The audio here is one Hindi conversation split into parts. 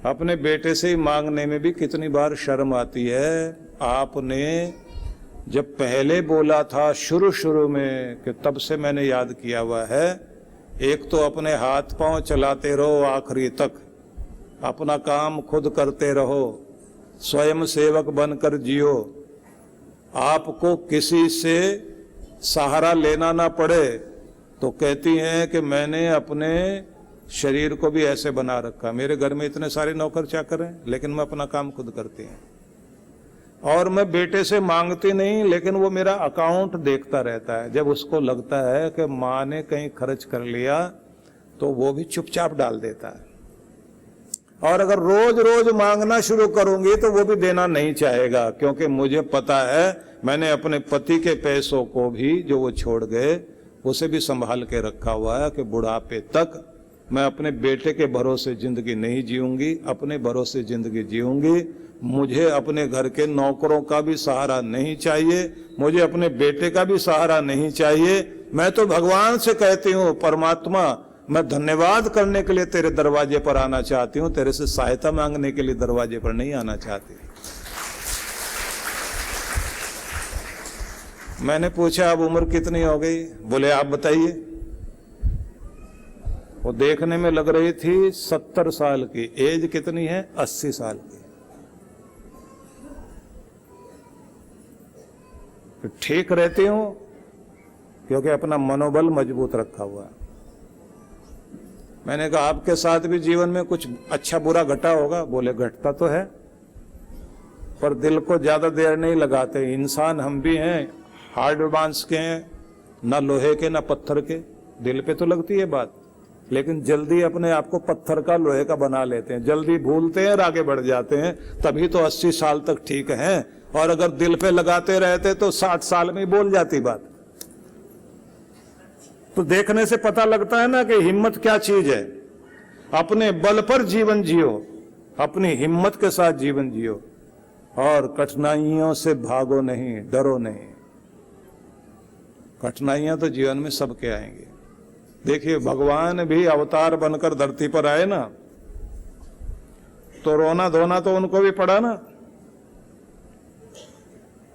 अपने बेटे से ही मांगने में भी कितनी बार शर्म आती है। आपने जब पहले बोला था शुरू में कि तब से मैंने याद किया हुआ है, एक तो अपने हाथ पांव चलाते रहो आखिरी तक, अपना काम खुद करते रहो, स्वयं सेवक बनकर जियो, आपको किसी से सहारा लेना ना पड़े। तो कहती हैं कि मैंने अपने शरीर को भी ऐसे बना रखा, मेरे घर में इतने सारे नौकर चाकर हैं लेकिन मैं अपना काम खुद करती हैं, और मैं बेटे से मांगती नहीं लेकिन वो मेरा अकाउंट देखता रहता है। जब उसको लगता है कि माँ ने कहीं खर्च कर लिया तो वो भी चुपचाप डाल देता है, और अगर रोज रोज मांगना शुरू करूंगी तो वो भी देना नहीं चाहेगा, क्योंकि मुझे पता है मैंने अपने पति के पैसों को भी जो वो छोड़ गए उसे भी संभाल के रखा हुआ है कि बुढ़ापे तक मैं अपने बेटे के भरोसे जिंदगी नहीं जीऊंगी, अपने भरोसे जिंदगी जीऊंगी। मुझे अपने घर के नौकरों का भी सहारा नहीं चाहिए, मुझे अपने बेटे का भी सहारा नहीं चाहिए। मैं तो भगवान से कहती हूँ, परमात्मा मैं धन्यवाद करने के लिए तेरे दरवाजे पर आना चाहती हूँ, तेरे से सहायता मांगने के लिए दरवाजे पर नहीं आना चाहती। मैंने पूछा अब उम्र कितनी हो गई? बोले आप बताइए। वो देखने में लग रही थी 70 साल की, एज कितनी है? 80 साल की। तो ठीक रहती हूं क्योंकि अपना मनोबल मजबूत रखा हुआ। मैंने कहा आपके साथ भी जीवन में कुछ अच्छा बुरा घटा होगा? बोले घटता तो है, पर दिल को ज्यादा देर नहीं लगाते। इंसान हम भी हैं, हार्ड बांस के हैं, ना लोहे के ना पत्थर के। दिल पे तो लगती है बात, लेकिन जल्दी अपने आप को पत्थर का लोहे का बना लेते हैं, जल्दी भूलते हैं और आगे बढ़ जाते हैं। तभी तो 80 साल तक ठीक हैं, और अगर दिल पे लगाते रहते तो 60 साल में बोल जाती बात। तो देखने से पता लगता है ना कि हिम्मत क्या चीज है। अपने बल पर जीवन जियो, अपनी हिम्मत के साथ जीवन जियो, और कठिनाइयों से भागो नहीं, डरो नहीं। कठिनाइयां तो जीवन में सबके आएंगे। देखिए भगवान भी अवतार बनकर धरती पर आए ना, तो रोना धोना तो उनको भी पड़ा ना।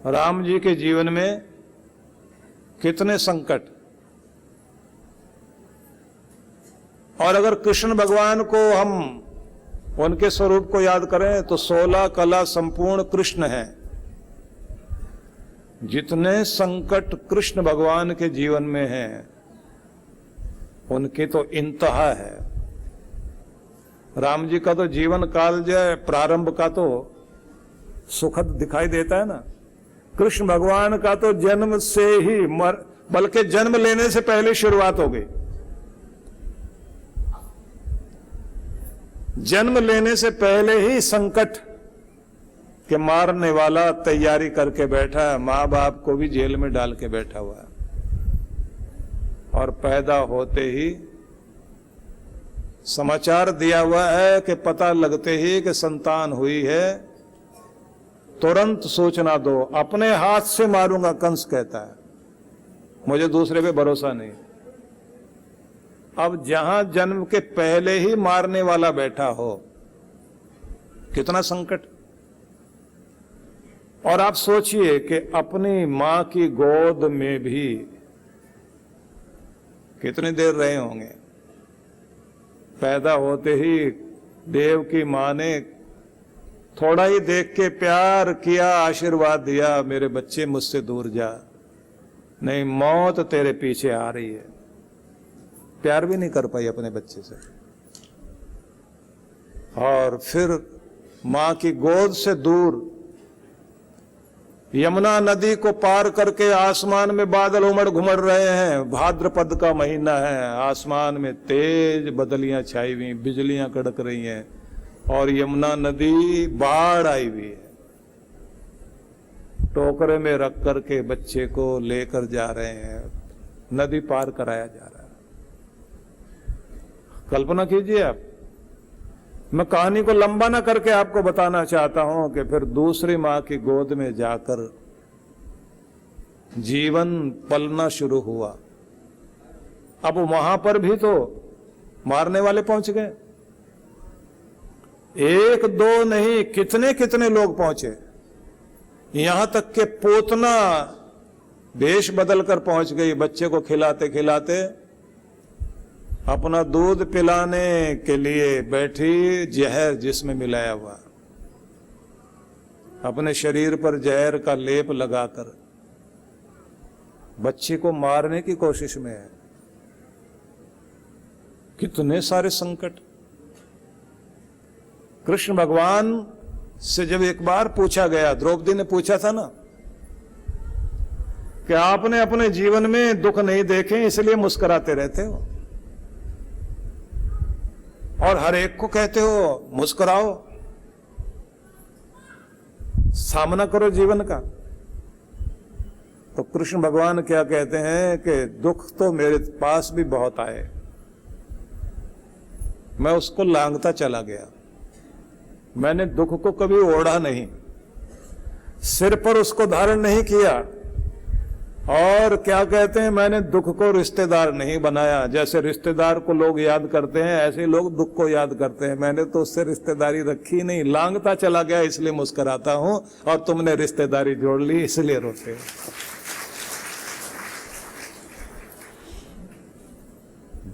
राम जी के जीवन में कितने संकट, और अगर कृष्ण भगवान को हम उनके स्वरूप को याद करें तो 16 कला संपूर्ण कृष्ण है। जितने संकट कृष्ण भगवान के जीवन में हैं उनकी तो इंतहा है। राम जी का तो जीवन काल जो है प्रारंभ का तो सुखद दिखाई देता है ना। कृष्ण भगवान का तो जन्म से ही बल्कि जन्म लेने से पहले शुरुआत हो गई। जन्म लेने से पहले ही संकट के मारने वाला तैयारी करके बैठा है, मां बाप को भी जेल में डाल के बैठा हुआ है, और पैदा होते ही समाचार दिया हुआ है कि पता लगते ही कि संतान हुई है तुरंत सूचना दो। अपने हाथ से मारूंगा, कंस कहता है, मुझे दूसरे पे भरोसा नहीं। अब जहां जन्म के पहले ही मारने वाला बैठा हो, कितना संकट। और आप सोचिए कि अपनी मां की गोद में भी कितनी देर रहे होंगे। पैदा होते ही देव की मां ने थोड़ा ही देख के प्यार किया, आशीर्वाद दिया, मेरे बच्चे मुझसे दूर जा, नहीं मौत तेरे पीछे आ रही है। प्यार भी नहीं कर पाई अपने बच्चे से। और फिर मां की गोद से दूर यमुना नदी को पार करके आसमान में बादल उमड़ घुमड़ रहे हैं। भाद्रपद का महीना है, आसमान में तेज बदलियां छाई हुई, बिजलियां कड़क रही हैं, और यमुना नदी बाढ़ आई हुई है। टोकरे में रख करके बच्चे को लेकर जा रहे हैं, नदी पार कराया जा रहा है। कल्पना कीजिए आप। मैं कहानी को लंबा ना करके आपको बताना चाहता हूं कि फिर दूसरी मां की गोद में जाकर जीवन पलना शुरू हुआ। अब वहां पर भी तो मारने वाले पहुंच गए। एक दो नहीं, कितने कितने लोग पहुंचे। यहां तक के पोतना वेश बदल कर पहुंच गई, बच्चे को खिलाते खिलाते अपना दूध पिलाने के लिए बैठी, जहर जिसमें मिलाया हुआ, अपने शरीर पर जहर का लेप लगाकर बच्चे को मारने की कोशिश में है। कितने सारे संकट। कृष्ण भगवान से जब एक बार पूछा गया, द्रौपदी ने पूछा था ना कि आपने अपने जीवन में दुख नहीं देखे इसलिए मुस्कुराते रहते हो, और हर एक को कहते हो मुस्कुराओ, सामना करो जीवन का। तो कृष्ण भगवान क्या कहते हैं कि दुख तो मेरे पास भी बहुत आए, मैं उसको लांघता चला गया। मैंने दुख को कभी ओढ़ा नहीं, सिर पर उसको धारण नहीं किया, और क्या कहते हैं, मैंने दुख को रिश्तेदार नहीं बनाया। जैसे रिश्तेदार को लोग याद करते हैं, ऐसे लोग दुख को याद करते हैं। मैंने तो उससे रिश्तेदारी रखी नहीं, लांघता चला गया इसलिए मुस्कुराता हूं, और तुमने रिश्तेदारी जोड़ ली इसलिए रोते हो।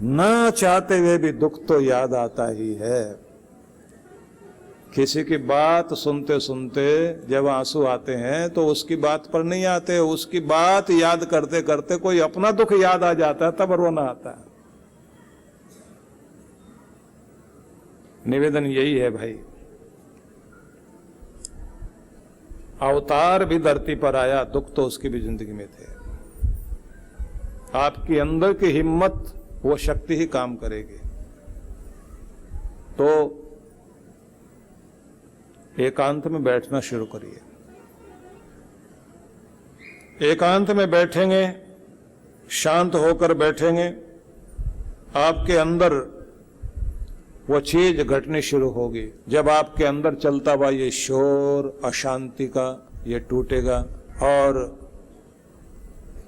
ना चाहते हुए भी दुख तो याद आता ही है। किसी की बात सुनते सुनते जब आंसू आते हैं तो उसकी बात पर नहीं आते, उसकी बात याद करते करते कोई अपना दुख याद आ जाता है, तब रोना आता है। निवेदन यही है भाई, अवतार भी धरती पर आया, दुख तो उसकी भी जिंदगी में थे। आपकी अंदर की हिम्मत, वो शक्ति ही काम करेगी। तो एकांत में बैठना शुरू करिए। एकांत में बैठेंगे, शांत होकर बैठेंगे, आपके अंदर वो चीज घटनी शुरू होगी। जब आपके अंदर चलता हुआ ये शोर अशांति का, ये टूटेगा, और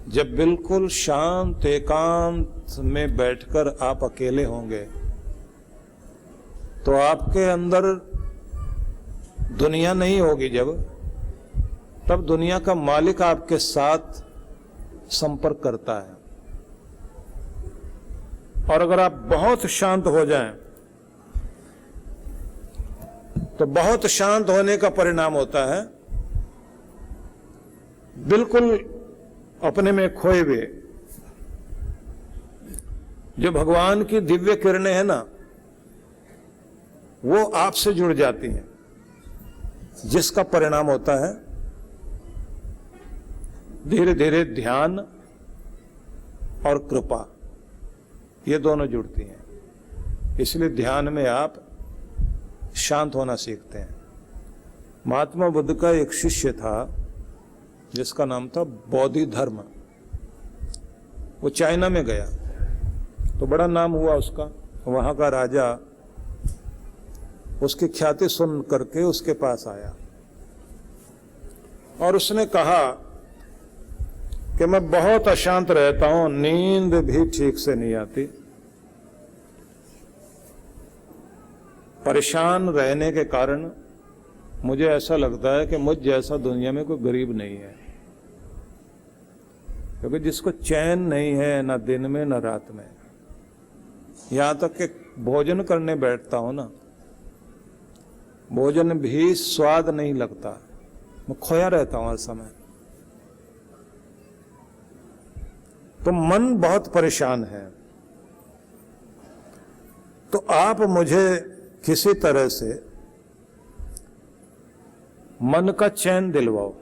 जब बिल्कुल शांत एकांत में बैठकर आप अकेले होंगे तो आपके अंदर दुनिया नहीं होगी। जब तब दुनिया का मालिक आपके साथ संपर्क करता है। और अगर आप बहुत शांत हो जाएं तो बहुत शांत होने का परिणाम होता है बिल्कुल अपने में खोए हुए जो भगवान की दिव्य किरणें हैं ना, वो आपसे जुड़ जाती हैं, जिसका परिणाम होता है धीरे धीरे ध्यान और कृपा, ये दोनों जुड़ती हैं। इसलिए ध्यान में आप शांत होना सीखते हैं। महात्मा बुद्ध का एक शिष्य था जिसका नाम था बौद्धि धर्म। वो चाइना में गया तो बड़ा नाम हुआ उसका। वहां का राजा उसकी ख्याति सुन करके उसके पास आया और उसने कहा कि मैं बहुत अशांत रहता हूं, नींद भी ठीक से नहीं आती, परेशान रहने के कारण मुझे ऐसा लगता है कि मुझ जैसा दुनिया में कोई गरीब नहीं है, क्योंकि जिसको चैन नहीं है ना दिन में ना रात में। यहां तक कि भोजन करने बैठता हूं ना, भोजन भी स्वाद नहीं लगता, मैं खोया रहता हूं हर समय। तो मन बहुत परेशान है। तो आप मुझे किसी तरह से मन का चैन दिलवाओ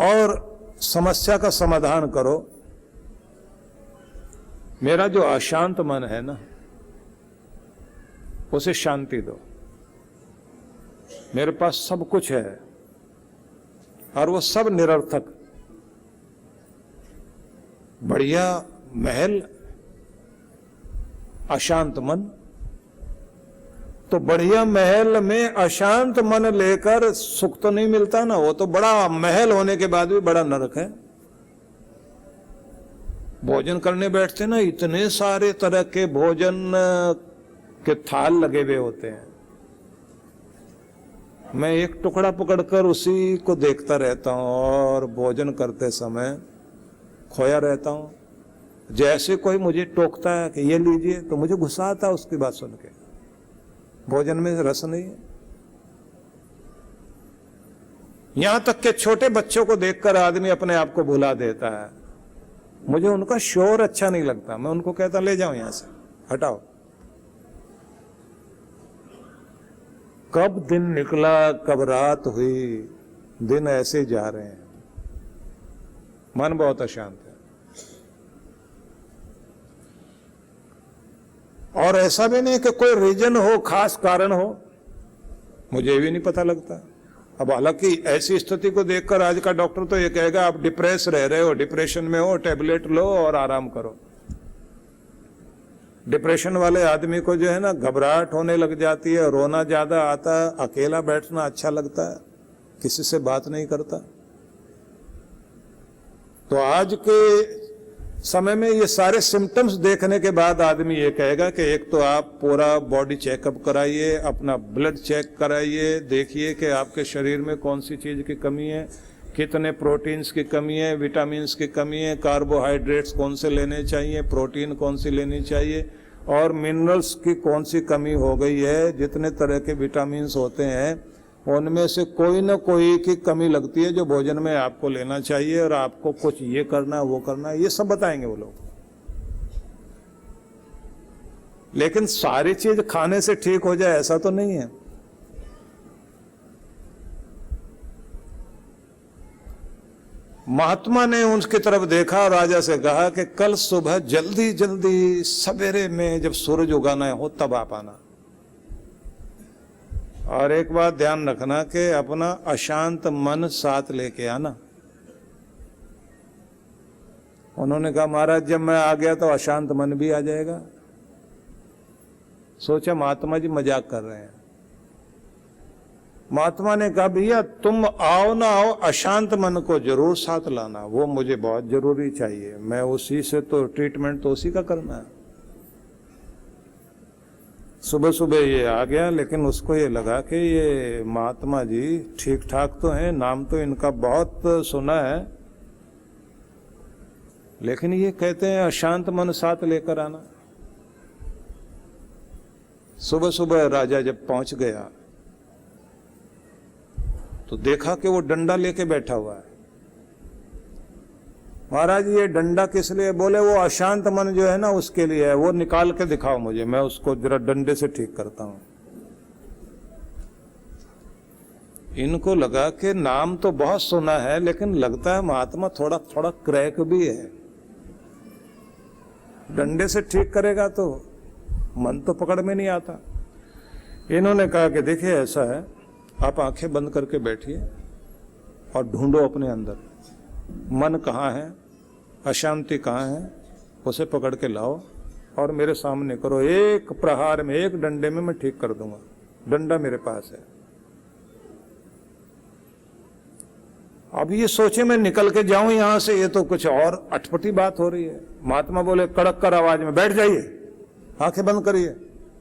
और समस्या का समाधान करो। मेरा जो अशांत मन है ना, उसे शांति दो। मेरे पास सब कुछ है और वो सब निरर्थक, बढ़िया महल, अशांत मन। तो बढ़िया महल में अशांत मन लेकर सुख तो नहीं मिलता ना, वो तो बड़ा महल होने के बाद भी बड़ा नरक है। भोजन करने बैठते ना, इतने सारे तरह के भोजन के थाल लगे हुए होते हैं, मैं एक टुकड़ा पकड़कर उसी को देखता रहता हूं और भोजन करते समय खोया रहता हूं। जैसे कोई मुझे टोकता है कि ये लीजिए, तो मुझे गुस्सा आता है उसकी बात सुन के। भोजन में रस नहीं है। यहां तक कि छोटे बच्चों को देखकर आदमी अपने आप को भुला देता है। मुझे उनका शोर अच्छा नहीं लगता, मैं उनको कहता ले जाओ यहां से, हटाओ। कब दिन निकला, कब रात हुई, दिन ऐसे जा रहे हैं, मन बहुत अशांत है। और ऐसा भी नहीं कि कोई रीजन हो, खास कारण हो, मुझे भी नहीं पता लगता। अब हालांकि ऐसी स्थिति को देखकर आज का डॉक्टर तो ये कहेगा आप डिप्रेस रह रहे हो, डिप्रेशन में हो, टैबलेट लो और आराम करो। डिप्रेशन वाले आदमी को जो है ना घबराहट होने लग जाती है, रोना ज्यादा आता है, अकेला बैठना अच्छा लगता है, किसी से बात नहीं करता। तो आज के समय में ये सारे सिम्टम्स देखने के बाद आदमी ये कहेगा कि एक तो आप पूरा बॉडी चेकअप कराइए, अपना ब्लड चेक कराइए, देखिए कि आपके शरीर में कौन सी चीज की कमी है, कितने प्रोटीन्स की कमी है, विटामिन्स की कमी है, कार्बोहाइड्रेट्स कौन से लेने चाहिए, प्रोटीन कौन सी लेनी चाहिए, और मिनरल्स की कौन सी कमी हो गई है। जितने तरह के विटामिन्स होते हैं उनमें से कोई ना कोई की कमी लगती है जो भोजन में आपको लेना चाहिए, और आपको कुछ ये करना है वो करना है, ये सब बताएंगे वो लोग। लेकिन सारी चीज खाने से ठीक हो जाए ऐसा तो नहीं है। महात्मा ने उसकी तरफ देखा और राजा से कहा कि कल सुबह जल्दी जल्दी सवेरे में जब सूरज उगाना हो तब आप आना, और एक बात ध्यान रखना कि अपना अशांत मन साथ लेके आना। उन्होंने कहा महाराज जब मैं आ गया तो अशांत मन भी आ जाएगा। सोचा महात्मा जी मजाक कर रहे हैं। महात्मा ने कहा भैया तुम आओ ना आओ, अशांत मन को जरूर साथ लाना, वो मुझे बहुत जरूरी चाहिए, मैं उसी से तो ट्रीटमेंट तो उसी का करना है। सुबह सुबह ये आ गया, लेकिन उसको ये लगा कि ये महात्मा जी ठीक ठाक तो हैं, नाम तो इनका बहुत सुना है, लेकिन ये कहते हैं अशांत मन साथ लेकर आना। सुबह सुबह राजा जब पहुंच गया तो देखा कि वो डंडा लेके बैठा हुआ है। महाराज ये डंडा किस लिए? बोले वो अशांत मन जो है ना उसके लिए है, वो निकाल के दिखाओ मुझे, मैं उसको जरा डंडे से ठीक करता हूं। इनको लगा कि नाम तो बहुत सुना है, लेकिन लगता है महात्मा थोड़ा थोड़ा क्रैक भी है। डंडे से ठीक करेगा तो मन तो पकड़ में नहीं आता। इन्होंने कहा कि देखिए ऐसा है, आप आंखें बंद करके बैठिए और ढूंढो अपने अंदर मन कहाँ है, अशांति कहाँ है, उसे पकड़ के लाओ और मेरे सामने करो। एक प्रहार में, एक डंडे में मैं ठीक कर दूंगा। डंडा मेरे पास है। अब ये सोचे मैं निकल के जाऊं यहां से, ये तो कुछ और अटपटी बात हो रही है। महात्मा बोले कड़क कर आवाज में बैठ जाइए, आंखें बंद करिए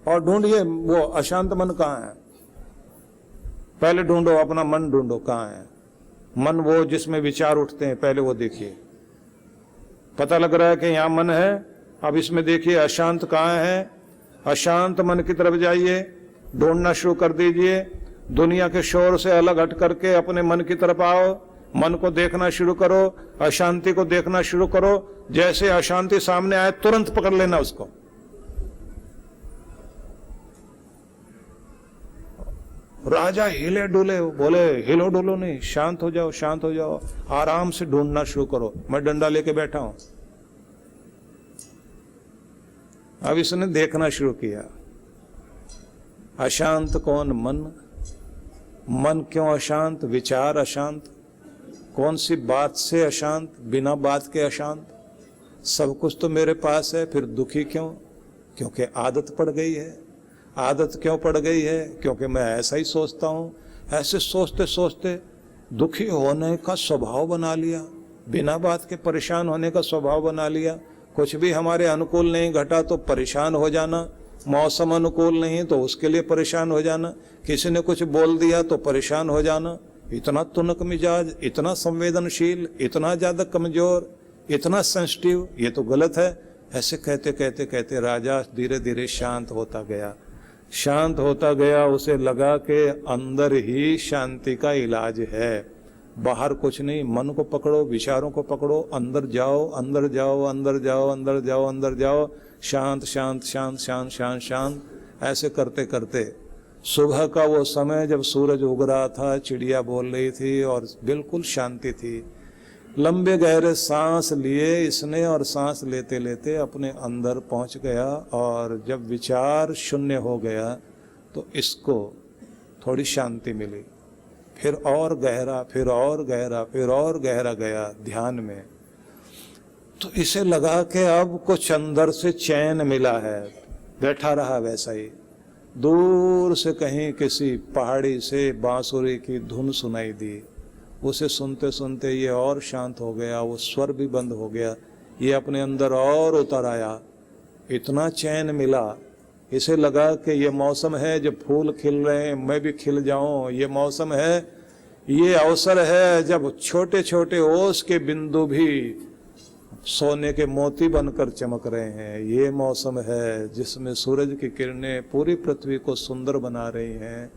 और ढूंढिए वो अशांत मन कहाँ है। पहले ढूंढो, अपना मन ढूंढो कहाँ है। मन वो जिसमें विचार उठते हैं, पहले वो देखिए। पता लग रहा है कि यहाँ मन है, अब इसमें देखिए अशांत कहाँ है। अशांत मन की तरफ जाइए, ढूंढना शुरू कर दीजिए। दुनिया के शोर से अलग हट करके अपने मन की तरफ आओ, मन को देखना शुरू करो, अशांति को देखना शुरू करो। जैसे अशांति सामने आए तुरंत पकड़ लेना उसको। राजा हिले डुले, बोले हिलो डुलो नहीं, शांत हो जाओ, शांत हो जाओ, आराम से ढूंढना शुरू करो, मैं डंडा लेके बैठा हूं। अब इसने देखना शुरू किया, अशांत कौन? मन। मन क्यों अशांत? विचार अशांत। कौन सी बात से अशांत? बिना बात के अशांत। सब कुछ तो मेरे पास है, फिर दुखी क्यों? क्योंकि आदत पड़ गई है। आदत क्यों पड़ गई है? क्योंकि मैं ऐसा ही सोचता हूं। ऐसे सोचते सोचते दुखी होने का स्वभाव बना लिया, बिना बात के परेशान होने का स्वभाव बना लिया। कुछ भी हमारे अनुकूल नहीं घटा तो परेशान हो जाना, मौसम अनुकूल नहीं तो उसके लिए परेशान हो जाना, किसी ने कुछ बोल दिया तो परेशान हो जाना, इतना तुनक मिजाज, इतना संवेदनशील, इतना ज्यादा कमजोर, इतना सेंसिटिव, ये तो गलत है। ऐसे कहते कहते कहते राजा धीरे धीरे शांत होता गया, शांत होता गया। उसे लगा कि अंदर ही शांति का इलाज है, बाहर कुछ नहीं। मन को पकड़ो, विचारों को पकड़ो, अंदर जाओ, अंदर जाओ, अंदर जाओ, अंदर जाओ, अंदर जाओ, शांत शांत शांत शांत शांत शांत। ऐसे करते करते सुबह का वो समय जब सूरज उग रहा था, चिड़िया बोल रही थी और बिल्कुल शांति थी। लंबे गहरे सांस लिए इसने और सांस लेते लेते अपने अंदर पहुंच गया। और जब विचार शून्य हो गया तो इसको थोड़ी शांति मिली। फिर और गहरा, फिर और गहरा, फिर और गहरा गया ध्यान में। तो इसे लगा कि अब कुछ अंदर से चैन मिला है। बैठा रहा वैसा ही। दूर से कहीं किसी पहाड़ी से बांसुरी की धुन सुनाई दी। उसे सुनते सुनते ये और शांत हो गया, वो स्वर भी बंद हो गया। ये अपने अंदर और उतर आया, इतना चैन मिला। इसे लगा कि ये मौसम है जब फूल खिल रहे हैं, मैं भी खिल जाऊं। ये मौसम है, ये अवसर है जब छोटे छोटे ओस के बिंदु भी सोने के मोती बनकर चमक रहे हैं। ये मौसम है जिसमें सूरज की किरणें पूरी पृथ्वी को सुंदर बना रही हैं।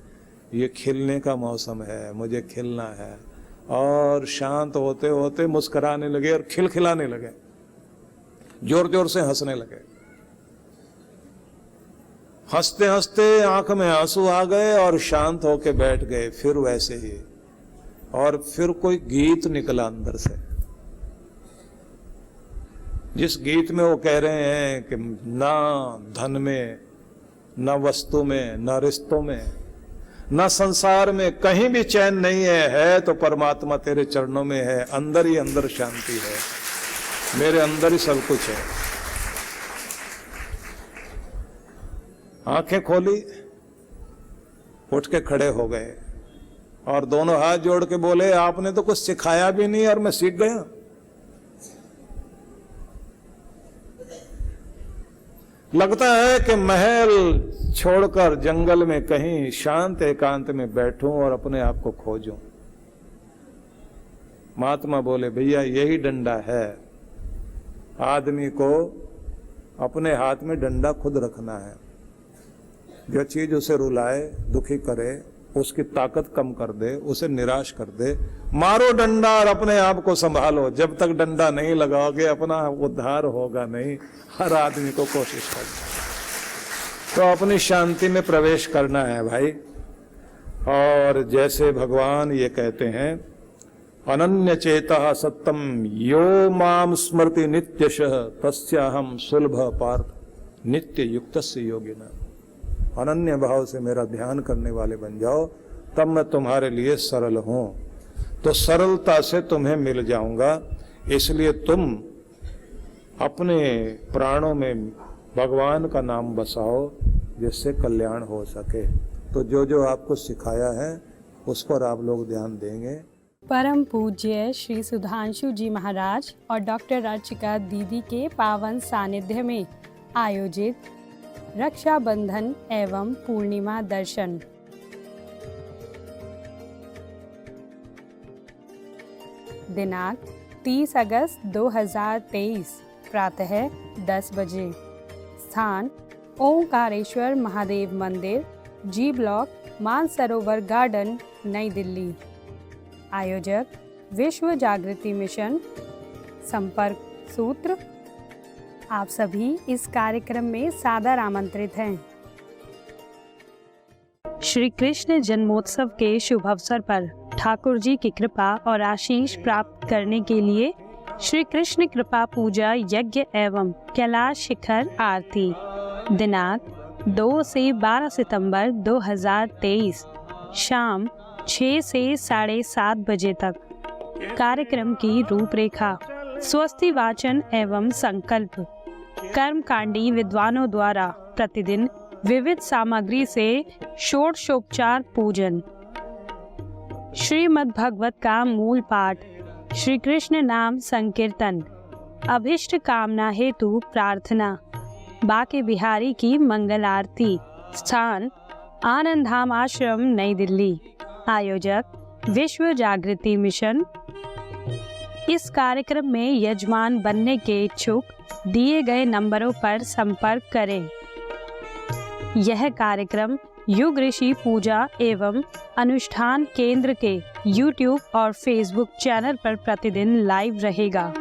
ये खिलने का मौसम है, मुझे खिलना है। और शांत होते होते मुस्कुराने लगे और खिलखिलाने लगे, जोर जोर से हंसने लगे। हंसते हंसते आंख में आंसू आ गए और शांत होके बैठ गए। फिर वैसे ही, और फिर कोई गीत निकला अंदर से, जिस गीत में वो कह रहे हैं कि ना धन में, ना वस्तु में, ना रिश्तों में, ना संसार में कहीं भी चैन नहीं है तो परमात्मा तेरे चरणों में है। अंदर ही अंदर शांति है, मेरे अंदर ही सब कुछ है। आंखें खोली, उठ के खड़े हो गए और दोनों हाथ जोड़ के बोले, आपने तो कुछ सिखाया भी नहीं और मैं सीख गया। लगता है कि महल छोड़कर जंगल में कहीं शांत एकांत में बैठूं और अपने आप को खोजूं। महात्मा बोले, भैया यही डंडा है। आदमी को अपने हाथ में डंडा खुद रखना है। जो चीज उसे रुलाए, दुखी करे, उसकी ताकत कम कर दे, उसे निराश कर दे, मारो डंडा और अपने आप को संभालो। जब तक डंडा नहीं लगाओगे अपना उद्धार होगा नहीं। हर आदमी को कोशिश करना, तो अपनी शांति में प्रवेश करना है भाई। और जैसे भगवान ये कहते हैं, अनन्य चेतः सत्यम यो माम स्मृति नित्यशः तस्याहम सुलभ पार्थ नित्य युक्तस्य योगिना। अनन्य भाव से मेरा ध्यान करने वाले बन जाओ, तब मैं तुम्हारे लिए सरल हूं। तो सरलता से तुम्हें मिल जाऊंगा। इसलिए तुम अपने प्राणों में भगवान का नाम बसाओ, जिससे कल्याण हो सके। तो जो जो आपको सिखाया है उस पर आप लोग ध्यान देंगे। परम पूज्य श्री सुधांशु जी महाराज और डॉक्टर अर्चिका दीदी के पावन सानिध्य में आयोजित रक्षाबंधन एवं पूर्णिमा दर्शन। दिनांक 30 अगस्त 2023, प्रातः 10 बजे। स्थान ओंकारेश्वर महादेव मंदिर, जी ब्लॉक, मानसरोवर गार्डन, नई दिल्ली। आयोजक विश्व जागृति मिशन। संपर्क सूत्र। आप सभी इस कार्यक्रम में सादर आमंत्रित हैं। श्री कृष्ण जन्मोत्सव के शुभ अवसर पर ठाकुर जी की कृपा और आशीष प्राप्त करने के लिए श्री कृष्ण कृपा पूजा यज्ञ एवं कैलाश शिखर आरती दिनांक 2 से 12 सितंबर 2023 शाम 6 से 7:30 बजे तक। कार्यक्रम की रूपरेखा, स्वस्ति वाचन एवं संकल्प। कर्मकांडी विद्वानों द्वारा प्रतिदिन विविध सामग्री से षोडशोपचार पूजन। श्रीमद् भगवत का मूल पाठ, श्री कृष्ण नाम संकीर्तन, अभिष्ट कामना हेतु प्रार्थना, बाके बिहारी की मंगल आरती। स्थान आनंद धाम आश्रम, नई दिल्ली। आयोजक विश्व जागृति मिशन। इस कार्यक्रम में यजमान बनने के इच्छुक दिए गए नंबरों पर संपर्क करें। यह कार्यक्रम युग ऋषि पूजा एवं अनुष्ठान केंद्र के YouTube और Facebook चैनल पर प्रतिदिन लाइव रहेगा।